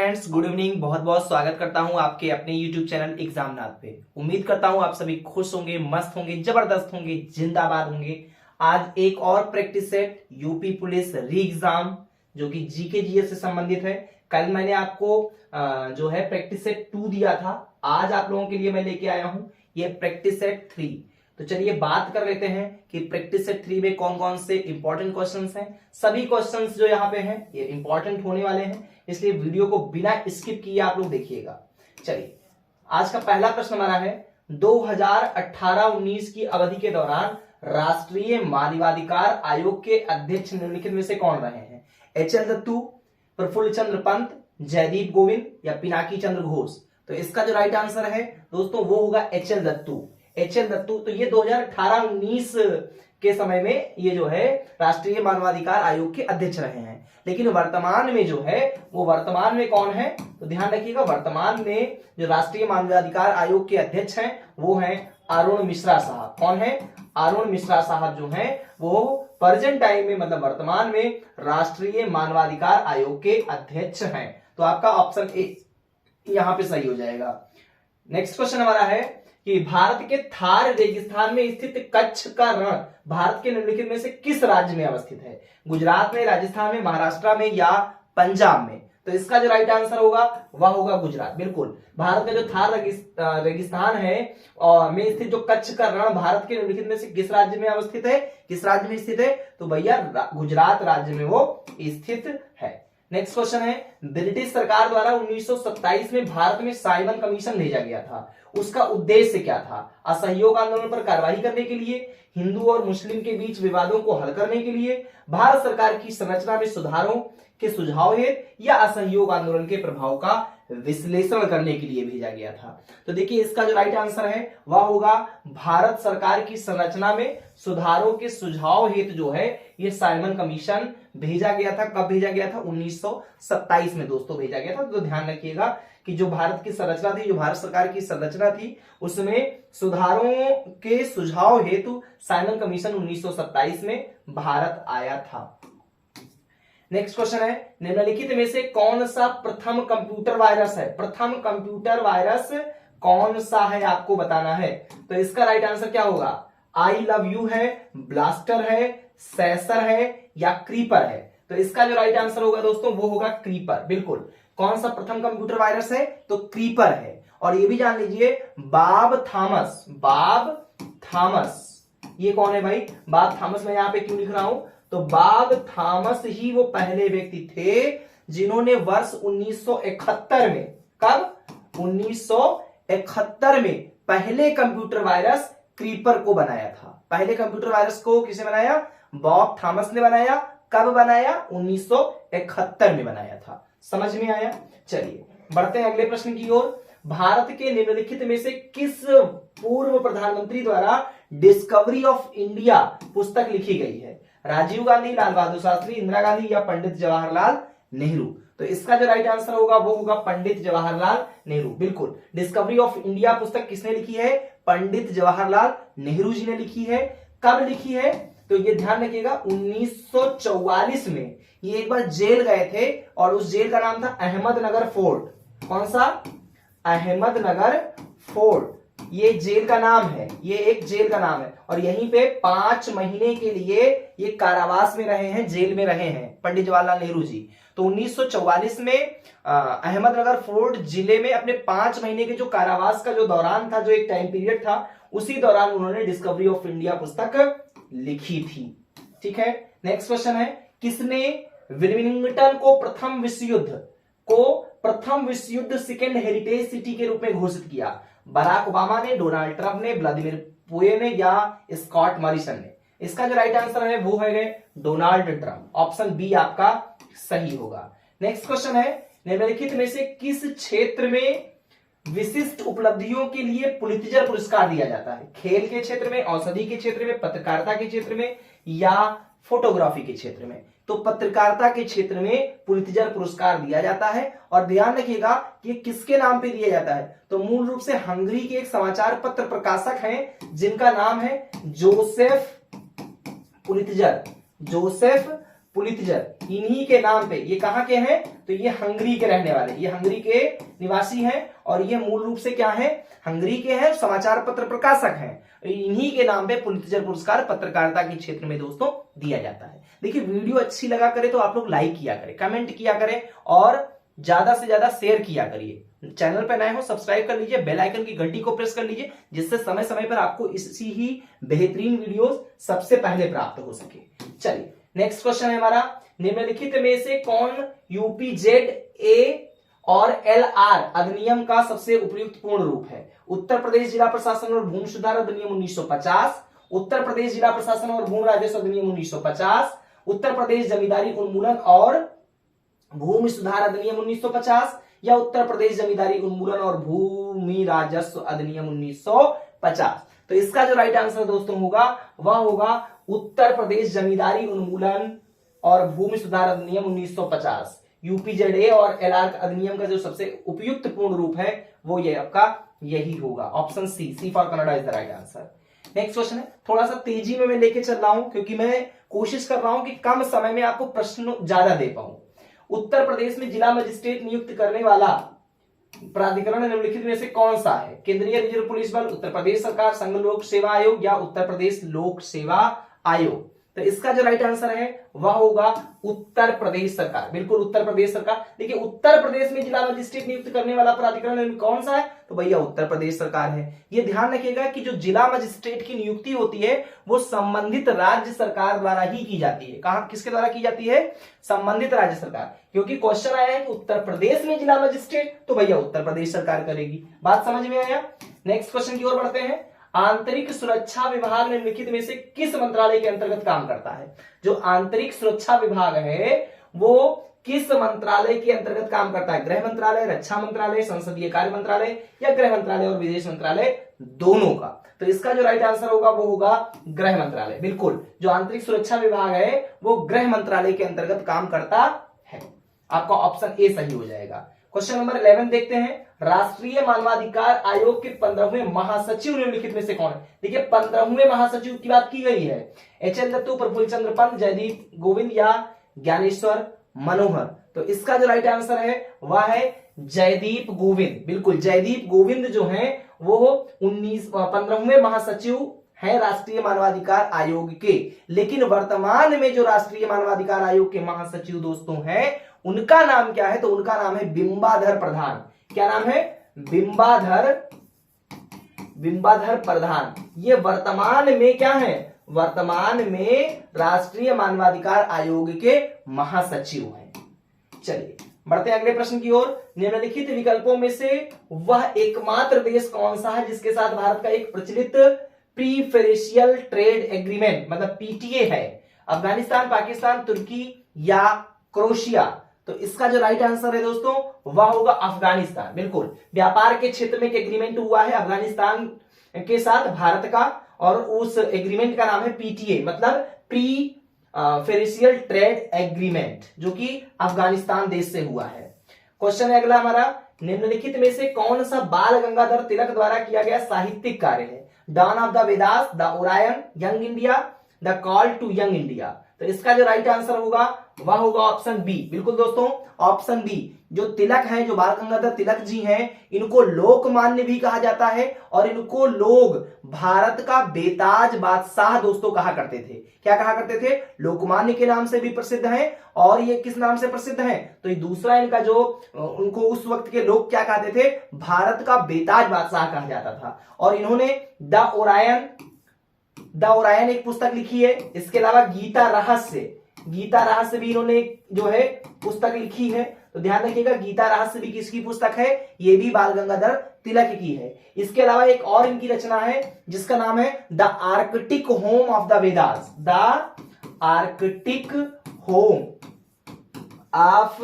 Friends, good evening. बहुत बहुत स्वागत करता हूं आपके अपने YouTube चैनल एग्जामनाथ पे। उम्मीद करता हूं आप सभी खुश होंगे, मस्त होंगे, जबरदस्त होंगे, जिंदाबाद होंगे। आज एक और प्रैक्टिस सेट यूपी पुलिस री एग्जाम जो कि जीके जीएस से संबंधित है। कल मैंने आपको जो है प्रैक्टिस सेट 2 दिया था। आज आप लोगों के लिए मैं लेके आया हूं ये प्रैक्टिस सेट 3। तो चलिए बात कर लेते हैं कि प्रैक्टिस सेट 3 में कौन कौन से इंपॉर्टेंट क्वेश्चंस हैं। सभी क्वेश्चंस जो यहाँ पे हैं ये इंपॉर्टेंट होने वाले हैं, इसलिए वीडियो को बिना स्किप किए आप लोग देखिएगा। चलिए आज का पहला प्रश्न हमारा है 2018-19 की अवधि के दौरान राष्ट्रीय मानवाधिकार आयोग के अध्यक्ष निम्नलिखित में से कौन रहे हैं? एच.एल. दत्तू, प्रफुल्ल चंद्र पंत, जयदीप गोविंद या पिनाकी चंद्र घोष? तो इसका जो राइट आंसर है दोस्तों वो होगा एच.एल. दत्तू। एच.एल. दत्तू तो ये 2018-19 के समय में ये जो है राष्ट्रीय मानवाधिकार आयोग के अध्यक्ष रहे हैं। लेकिन वर्तमान में जो है वो वर्तमान में कौन है? तो ध्यान रखिएगा, वर्तमान में जो राष्ट्रीय मानवाधिकार आयोग के अध्यक्ष हैं वो हैं अरुण मिश्रा साहब। कौन है? अरुण मिश्रा साहब जो हैं वो प्रेजेंट टाइम में मतलब वर्तमान में राष्ट्रीय मानवाधिकार आयोग के अध्यक्ष हैं। तो आपका ऑप्शन ए यहां पे सही हो जाएगा। नेक्स्ट क्वेश्चन हमारा है कि भारत के थार रेगिस्तान में स्थित कच्छ का रण भारत के निम्नलिखित में से किस राज्य में अवस्थित है? गुजरात में, राजस्थान में, महाराष्ट्र में या पंजाब में? तो इसका जो राइट आंसर होगा वह होगा गुजरात। बिल्कुल, भारत का जो थार रेगिस्तान है और में स्थित जो कच्छ का रण भारत के निम्नलिखित में से किस राज्य में अवस्थित है? किस राज्य में स्थित है? तो भैया गुजरात राज्य में वो स्थित है। नेक्स्ट क्वेश्चन है ब्रिटिश सरकार द्वारा 1927 में भारत में साइमन कमीशन भेजा गया था। उसका उद्देश्य क्या था? असहयोग आंदोलन पर कार्रवाई करने के लिए, हिंदू और मुस्लिम के बीच विवादों को हल करने के लिए, भारत सरकार की संरचना में सुधारों के सुझाव हेतु या असहयोग आंदोलन के प्रभाव का विश्लेषण करने के लिए भेजा गया था? तो देखिए इसका जो राइट आंसर है वह होगा भारत सरकार की संरचना में सुधारों के सुझाव हेतु जो है ये साइमन कमीशन भेजा गया था। कब भेजा गया था? 1927 में दोस्तों भेजा गया था। तो ध्यान रखिएगा कि जो भारत की संरचना थी, जो भारत सरकार की संरचना थी, उसमें सुधारों के सुझाव हेतु साइमन कमीशन 1927 में भारत आया था। नेक्स्ट क्वेश्चन है निम्नलिखित में से कौन सा प्रथम कंप्यूटर वायरस है? प्रथम कंप्यूटर वायरस कौन सा है आपको बताना है। तो इसका राइट आंसर क्या होगा? आई लव यू है, ब्लास्टर है, सेसर है या क्रीपर है? तो इसका जो राइट आंसर होगा दोस्तों वो होगा क्रीपर। बिल्कुल, कौन सा प्रथम कंप्यूटर वायरस है? तो क्रीपर है। और ये भी जान लीजिए बाब थॉमस, बाब थॉमस ये कौन है भाई? बाब थॉमस मैं यहां पे क्यों लिख रहा हूं? तो बाब थॉमस ही वो पहले व्यक्ति थे जिन्होंने वर्ष 1971 में, कब? 1971 में पहले कंप्यूटर वायरस क्रीपर को बनाया था। पहले कंप्यूटर वायरस को किसे बनाया? बॉब थॉमस ने बनाया। कब बनाया? 1971 में बनाया था। समझ में आया? चलिए बढ़ते हैं अगले प्रश्न की ओर। भारत के निम्नलिखित में से किस पूर्व प्रधानमंत्री द्वारा डिस्कवरी ऑफ इंडिया पुस्तक लिखी गई है? राजीव गांधी, लाल बहादुर शास्त्री, इंदिरा गांधी या पंडित जवाहरलाल नेहरू? तो इसका जो राइट आंसर होगा वो होगा पंडित जवाहरलाल नेहरू। बिल्कुल, डिस्कवरी ऑफ इंडिया पुस्तक किसने लिखी है? पंडित जवाहरलाल नेहरू जी ने लिखी है। कब लिखी है? तो ये ध्यान रखिएगा 1944 में ये एक बार जेल गए थे और उस जेल का नाम था अहमदनगर फोर्ट। कौन सा? अहमदनगर फोर्ट ये जेल का नाम है, ये एक जेल का नाम है। और यहीं पे 5 महीने के लिए ये कारावास में रहे हैं, जेल में रहे हैं पंडित जवाहरलाल नेहरू जी। तो 1944 में अहमदनगर फोर्ट जिले में अपने 5 महीने के जो कारावास का जो दौरान था, जो एक टाइम पीरियड था, उसी दौरान उन्होंने डिस्कवरी ऑफ इंडिया पुस्तक लिखी थी। ठीक है, नेक्स्ट क्वेश्चन है किसने विलिंगटन को प्रथम विश्व युद्ध सेकेंड हेरिटेज सिटी के रूप में घोषित किया? बराक ओबामा ने, डोनाल्ड ट्रंप ने, व्लादिमीर पुतिन ने या स्कॉट मॉरिसन ने? इसका जो राइट आंसर है वो है डोनाल्ड ट्रंप। ऑप्शन बी आपका सही होगा। नेक्स्ट क्वेश्चन है निम्नलिखित में से किस क्षेत्र में विशिष्ट उपलब्धियों के लिए पुलित्जर पुरस्कार दिया जाता है? खेल के क्षेत्र में, औषधि के क्षेत्र में, पत्रकारिता के क्षेत्र में या फोटोग्राफी के क्षेत्र में? तो पत्रकारिता के क्षेत्र में पुलित्जर पुरस्कार दिया जाता है। और ध्यान रखिएगा कि किसके नाम पे दिया जाता है? तो मूल रूप से हंगरी के एक समाचार पत्र प्रकाशक हैं जिनका नाम है जोसेफ पुलित्जर। जोसेफ पुलितजर, इन्हीं के नाम पे, ये कहां के हैं, तो ये हंगरी के रहने वाले, ये हंगरी के निवासी हैं और ये मूल रूप से क्या है, हंगरी के हैं, समाचार पत्र प्रकाशक हैं। इन्हीं के नाम पे पुलितजर पुरस्कार पत्रकारिता के क्षेत्र में दोस्तों दिया जाता है। देखिए वीडियो अच्छी लगा करे तो आप लोग लाइक किया करें, कमेंट किया करें और ज्यादा से ज्यादा शेयर किया करिए। चैनल पर नए हो सब्सक्राइब कर लीजिए, बेल आइकन की घंटी को प्रेस कर लीजिए, जिससे समय समय पर आपको इसी ही बेहतरीन वीडियोस सबसे पहले प्राप्त हो सके। चलिए नेक्स्ट क्वेश्चन है हमारा, निम्नलिखित में से कौन यूपीजेड और एलआर अधिनियम का सबसे उपयुक्त पूर्ण रूप है? उत्तर प्रदेश जिला प्रशासन और भूमि सुधार अधिनियम 1950, उत्तर प्रदेश जिला प्रशासन और भूमि राजस्व अधिनियम 1950, उत्तर प्रदेश जमींदारी उन्मूलन और भूमि सुधार अधिनियम 1950, या उत्तर प्रदेश जमींदारी उन्मूलन और भूमि राजस्व अधिनियम 1950। तो इसका जो राइट आंसर दोस्तों होगा वह होगा उत्तर प्रदेश जमींदारी उन्मूलन और भूमि सुधार अधिनियम 1950। यूपीजेडए और एलआर अधिनियम का जो सबसे उपयुक्त पूर्ण रूप है वो ये आपका यही होगा, option C for Canada is the right answer. Next question है, थोड़ा सा तेजी में मैं लेके चल रहा हूं क्योंकि मैं कोशिश कर रहा हूं कि कम समय में आपको प्रश्न ज्यादा दे पाऊं। उत्तर प्रदेश में जिला मजिस्ट्रेट नियुक्त करने वाला प्राधिकरण निम्नलिखित में से कौन सा है? केंद्रीय रिजर्व पुलिस बल, उत्तर प्रदेश सरकार, संघ लोक सेवा आयोग या उत्तर प्रदेश लोक सेवा आयोग। तो इसका जो राइट आंसर है वह होगा उत्तर प्रदेश सरकार, बिल्कुल उत्तर प्रदेश सरकार। देखिए उत्तर प्रदेश में जिला मजिस्ट्रेट नियुक्त करने वाला प्राधिकरण कौन सा है, तो भैया उत्तर प्रदेश सरकार है। ये ध्यान रखिएगा कि जो जिला मजिस्ट्रेट की नियुक्ति होती है वो संबंधित राज्य सरकार द्वारा ही की जाती है। कहां, किसके द्वारा की जाती है? संबंधित राज्य सरकार। क्योंकि क्वेश्चन आया है कि उत्तर प्रदेश में जिला मजिस्ट्रेट, तो भैया उत्तर प्रदेश सरकार करेगी। बात समझ में आया? नेक्स्ट क्वेश्चन की ओर बढ़ते हैं। आंतरिक सुरक्षा विभाग निम्नलिखित में से किस मंत्रालय के अंतर्गत काम करता है? जो आंतरिक सुरक्षा विभाग है वो किस मंत्रालय के अंतर्गत काम करता है? गृह मंत्रालय, रक्षा मंत्रालय, संसदीय कार्य मंत्रालय या गृह मंत्रालय और विदेश मंत्रालय दोनों का? तो इसका जो राइट आंसर होगा वो होगा गृह मंत्रालय। बिल्कुल जो आंतरिक सुरक्षा विभाग है वो गृह मंत्रालय के अंतर्गत काम करता है। आपका ऑप्शन ए सही हो जाएगा। क्वेश्चन नंबर 11 देखते हैं। राष्ट्रीय मानवाधिकार आयोग के 15वें महासचिव निम्नलिखित में से कौन है? देखिए 15वें महासचिव की बात की गई है। एच.एल. दत्तू, प्रफुल्ल चंद्र पंत, जयदीप गोविंद या ज्ञानेश्वर मनोहर। तो इसका जो राइट आंसर है वह है जयदीप गोविंद। बिल्कुल जयदीप गोविंद जो है वो 15वें महासचिव है राष्ट्रीय मानवाधिकार आयोग के। लेकिन वर्तमान में जो राष्ट्रीय मानवाधिकार आयोग के महासचिव दोस्तों हैं उनका नाम क्या है? तो उनका नाम है बिंबाधर प्रधान। क्या नाम है? बिंबाधर प्रधान। ये वर्तमान में क्या है? वर्तमान में राष्ट्रीय मानवाधिकार आयोग के महासचिव हैं। चलिए बढ़ते हैं अगले प्रश्न की ओर। निम्नलिखित विकल्पों में से वह एकमात्र देश कौन सा है जिसके साथ भारत का एक प्रचलित प्रीफरेंशियल ट्रेड एग्रीमेंट मतलब पीटीए है? अफगानिस्तान, पाकिस्तान, तुर्की या क्रोएशिया? तो इसका जो राइट आंसर है दोस्तों वह होगा अफगानिस्तान। बिल्कुल व्यापार के क्षेत्र में एक एग्रीमेंट हुआ है अफगानिस्तान के साथ भारत का और उस एग्रीमेंट का नाम है पीटीए मतलब प्रीफरेंशियल ट्रेड एग्रीमेंट जो कि अफगानिस्तान देश से हुआ है। क्वेश्चन है अगला हमारा, निम्नलिखित में से कौन सा बाल गंगाधर तिलक द्वारा किया गया साहित्यिक कार्य है? Dawn of the Vedas, the Orion, young India, the call to young India? तो इसका जो राइट आंसर होगा वह होगा ऑप्शन बी। बिल्कुल दोस्तों ऑप्शन बी। जो तिलक है, जो बाल गंगाधर तिलक जी हैं, इनको लोकमान्य भी कहा जाता है और इनको लोग भारत का बेताज बादशाह दोस्तों कहा करते थे। क्या कहा करते थे? लोकमान्य के नाम से भी प्रसिद्ध हैं। और ये किस नाम से प्रसिद्ध हैं? तो ये दूसरा इनका जो उनको उस वक्त के लोग क्या कहते थे? भारत का बेताज बादशाह कहा जाता था। और इन्होंने द ओरायन एक पुस्तक लिखी है। इसके अलावा गीता रहस्य भी इन्होंने जो है पुस्तक लिखी है। तो ध्यान रखिएगा गीता रहस्य भी किसकी पुस्तक है? ये भी बाल गंगाधर तिलक की है। इसके अलावा एक और इनकी रचना है जिसका नाम है the Arctic home of the Vedas. The Arctic home of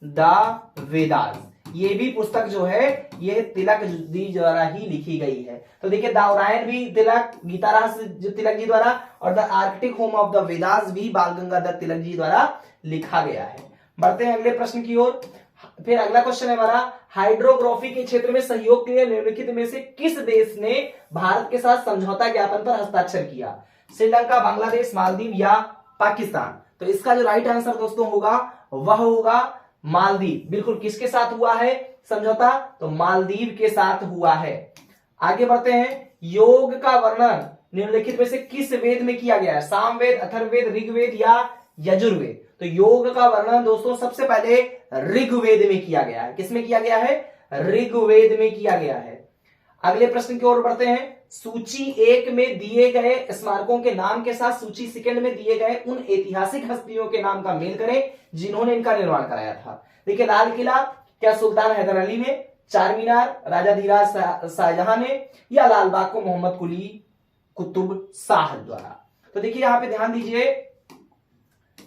the Vedas, ये भी पुस्तक जो है ये तिलक जी द्वारा ही लिखी गई है। तो देखिए द ओरायन भी तिलक, गीता रहस्य जो तिलक जी द्वारा और the Arctic home of the Vedas भी बाल गंगाधर तिलक जी द्वारा लिखा गया है। बढ़ते हैं अगले प्रश्न की ओर। फिर अगला क्वेश्चन है हमारा, हाइड्रोग्राफी के क्षेत्र में सहयोग के लिए निम्नलिखित में से किस देश ने भारत के साथ समझौता ज्ञापन पर हस्ताक्षर किया? श्रीलंका, बांग्लादेश, मालदीव या पाकिस्तान? तो इसका जो राइट आंसर दोस्तों होगा वह होगा मालदीव। बिल्कुल किसके साथ हुआ है समझौता, तो मालदीव के साथ हुआ है। आगे बढ़ते हैं, योग का वर्णन निम्नलिखित में से किस वेद में किया गया है? सामवेद, अथर्ववेद, ऋग्वेद या यजुर्वेद? तो योग का वर्णन दोस्तों सबसे पहले ऋग्वेद में किया गया है। किसमें किया गया है? ऋग्वेद में किया गया है। अगले प्रश्न की ओर बढ़ते हैं, सूची 1 में दिए गए स्मारकों के नाम के साथ सूची सेकंड में दिए गए उन ऐतिहासिक हस्तियों के नाम का मेल करें जिन्होंने इनका निर्माण कराया था। देखिए, लाल किला क्या सुल्तान हैदर अली ने, चार मीनार राजा धीराज शाहजहां ने, या लाल बाग को मोहम्मद कुली कुतुब शाह द्वारा? तो देखिए यहां पे ध्यान दीजिए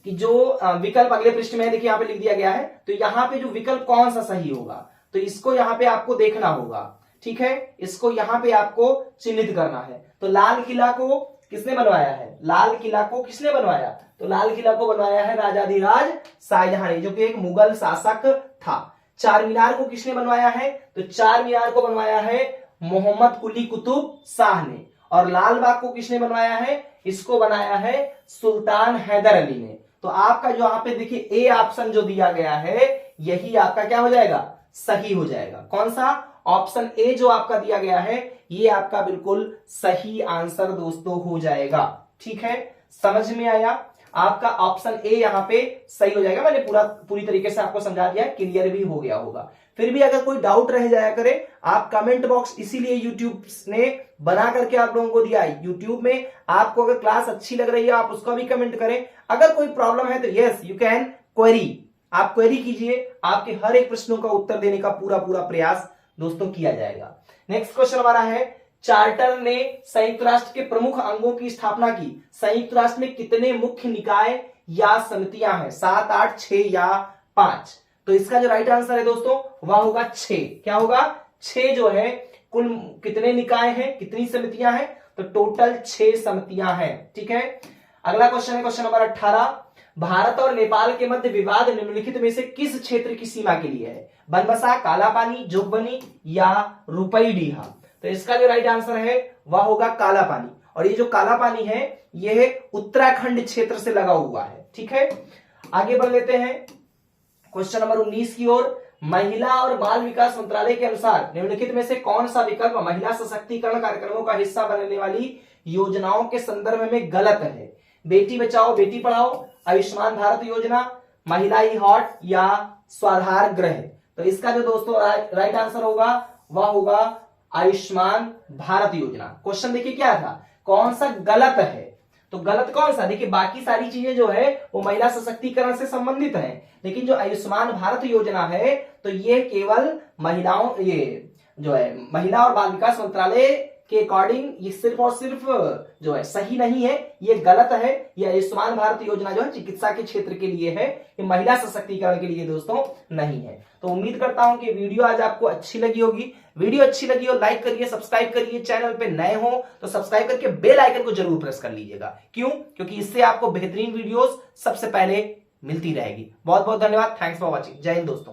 कि जो विकल्प अगले पृष्ठ में है, देखिए यहां पे लिख दिया गया है, तो यहां पे जो विकल्प कौन सा सही होगा, तो इसको यहां पे आपको देखना होगा। ठीक है, इसको यहां पे आपको चिन्हित करना है। तो लाल किला को किसने बनवाया है? लाल किला को किसने बनवाया? तो लाल किला को बनवाया है राजाधिराज शाहजहां ने, जो कि एक मुगल शासक था। चार मीनार को किसने बनवाया है? तो चार मीनार को बनवाया है मोहम्मद कुली कुतुब शाह ने। और लाल बाग को किसने बनवाया है? इसको बनाया है सुल्तान हैदर अली ने। तो आपका जो यहाँ पे देखिए ए ऑप्शन जो दिया गया है, यही आपका क्या हो जाएगा? सही हो जाएगा। कौन सा? ऑप्शन ए जो आपका दिया गया है, ये आपका बिल्कुल सही आंसर दोस्तों हो जाएगा। ठीक है, समझ में आया? आपका ऑप्शन ए यहां पे सही हो जाएगा। मैंने पूरी तरीके से आपको समझा दिया, क्लियर भी हो गया होगा। फिर भी अगर कोई डाउट रह जाया करे, आप कमेंट बॉक्स इसीलिए यूट्यूब ने बना करके आप लोगों को दिया है। यूट्यूब में आपको अगर क्लास अच्छी लग रही है, आप उसका भी कमेंट करें। अगर कोई प्रॉब्लम है तो यस यू कैन क्वेरी, आप क्वेरी कीजिए। आपके हर एक प्रश्नों का उत्तर देने का पूरा प्रयास दोस्तों किया जाएगा। नेक्स्ट क्वेश्चन हमारा है, चार्टर ने संयुक्त राष्ट्र के प्रमुख अंगों की स्थापना की। संयुक्त राष्ट्र में कितने मुख्य निकाय या समितियां हैं? 7, 8, 6 या 5? तो इसका जो राइट आंसर है दोस्तों वह होगा 6। क्या होगा? 6 जो है। कुल कितने निकाय हैं, कितनी समितियां हैं? तो टोटल 6 समितियां हैं। ठीक है, अगला क्वेश्चन है क्वेश्चन नंबर 18, भारत और नेपाल के मध्य विवाद निम्नलिखित में से किस क्षेत्र की सीमा के लिए है? बनबसा, कालापानी, जोगबनी या रुपईडीहा? तो इसका जो राइट आंसर है वह होगा कालापानी। और ये जो कालापानी है यह उत्तराखंड क्षेत्र से लगा हुआ है। ठीक है, आगे बढ़ लेते हैं क्वेश्चन नंबर 19 की ओर। महिला और बाल विकास मंत्रालय के अनुसार निम्नलिखित में से कौन सा विकल्प महिला सशक्तिकरण कार्यक्रमों का हिस्सा बनने वाली योजनाओं के संदर्भ में गलत है? बेटी बचाओ बेटी पढ़ाओ, आयुष्मान भारत योजना, महिला ई हॉट या स्वाधार गृह? तो इसका जो दोस्तों राइट आंसर होगा वह होगा आयुष्मान भारत योजना। क्वेश्चन देखिए क्या था, कौन सा गलत है? तो गलत कौन सा? देखिए बाकी सारी चीजें जो है वो महिला सशक्तिकरण से संबंधित है, लेकिन जो आयुष्मान भारत योजना है तो ये केवल महिलाओं, ये जो है महिला और बाल विकास मंत्रालय के अकॉर्डिंग ये सिर्फ और सिर्फ जो है सही नहीं है, ये गलत है। ये आयुष्मान भारत योजना जो है चिकित्सा के क्षेत्र के लिए है, ये महिला सशक्तिकरण के लिए दोस्तों नहीं है। तो उम्मीद करता हूं कि वीडियो आज आपको अच्छी लगी होगी। वीडियो अच्छी लगी हो लाइक करिए, सब्सक्राइब करिए। चैनल पे नए हो तो सब्सक्राइब करके बेल आइकन को जरूर प्रेस कर लीजिएगा। क्यों? क्योंकि इससे आपको बेहतरीन वीडियोस सबसे पहले मिलती रहेगी। बहुत बहुत धन्यवाद। Thanks for watching. जय हिंद दोस्तों।